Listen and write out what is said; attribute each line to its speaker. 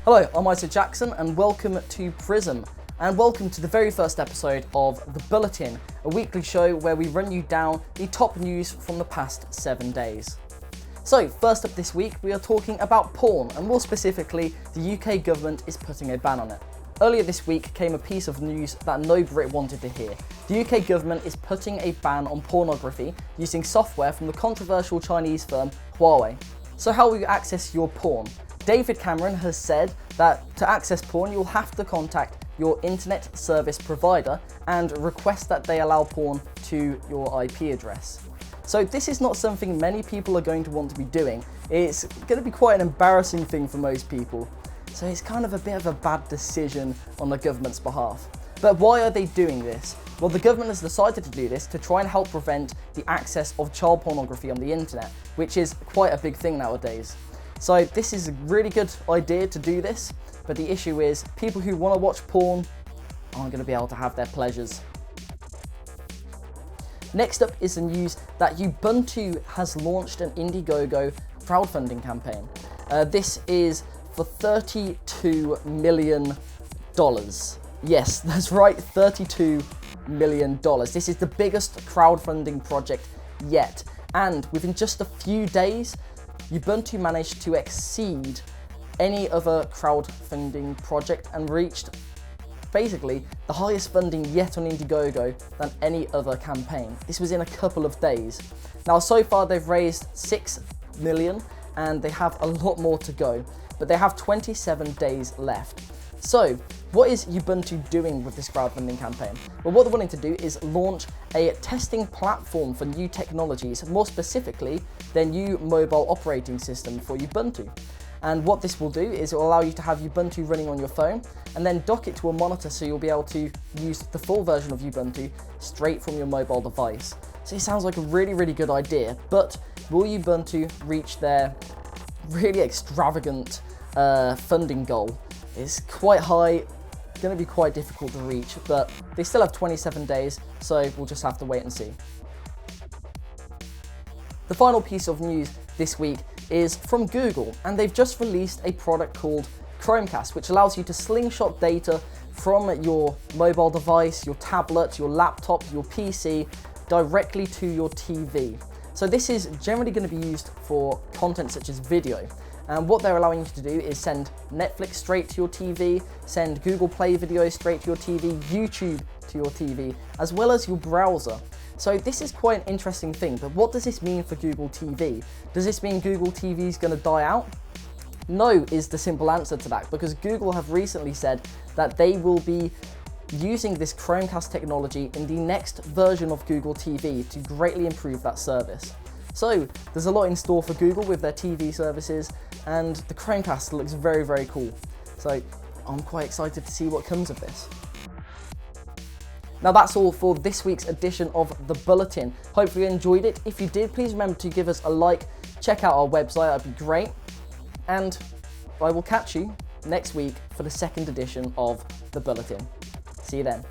Speaker 1: Hello, I'm Isaac Jackson and welcome to Prism. And welcome to the very first episode of The Bulletin, a weekly show where we run you down the top news from the past 7 days. So, first up this week, we are talking about porn, and more specifically, the UK government is putting a ban on it. Earlier this week came a piece of news that no Brit wanted to hear. The UK government is putting a ban on pornography using software from the controversial Chinese firm Huawei. So how will you access your porn? David Cameron has said that to access porn, you'll have to contact your internet service provider and request that they allow porn to your IP address. So this is not something many people are going to want to be doing. It's going to be quite an embarrassing thing for most people. So it's kind of a bit of a bad decision on the government's behalf. But why are they doing this? Well, the government has decided to do this to try and help prevent the access of child pornography on the internet, which is quite a big thing nowadays. So this is a really good idea to do this, but the issue is people who want to watch porn aren't going to be able to have their pleasures. Next up is the news that Ubuntu has launched an Indiegogo crowdfunding campaign. This is for $32 million. Yes, that's right, $32 million. This is the biggest crowdfunding project yet, and within just a few days, Ubuntu managed to exceed any other crowdfunding project and reached basically the highest funding yet on Indiegogo than any other campaign. This was in a couple of days. Now, so far they've raised 6 million and they have a lot more to go, but they have 27 days left. So, what is Ubuntu doing with this crowdfunding campaign? Well, what they're wanting to do is launch a testing platform for new technologies, more specifically, their new mobile operating system for Ubuntu. And what this will do is it will allow you to have Ubuntu running on your phone and then dock it to a monitor so you'll be able to use the full version of Ubuntu straight from your mobile device. So it sounds like a really, really good idea, but will Ubuntu reach their really extravagant funding goal? It's quite high, going to be quite difficult to reach, but they still have 27 days, so we'll just have to wait and see. The final piece of news this week is from Google, and they've just released a product called Chromecast, which allows you to slingshot data from your mobile device, your tablet, your laptop, your PC, directly to your TV. So this is generally going to be used for content such as video. And what they're allowing you to do is send Netflix straight to your TV, send Google Play videos straight to your TV, YouTube to your TV, as well as your browser. So this is quite an interesting thing, but what does this mean for Google TV? Does this mean Google TV is going to die out? No is the simple answer to that, because Google have recently said that they will be using this Chromecast technology in the next version of Google TV to greatly improve that service. So there's a lot in store for Google with their TV services, and the Chromecast looks very, very cool. So I'm quite excited to see what comes of this. Now that's all for this week's edition of The Bulletin. Hopefully you enjoyed it. If you did, please remember to give us a like, check out our website, that'd be great. And I will catch you next week for the second edition of The Bulletin. See you then.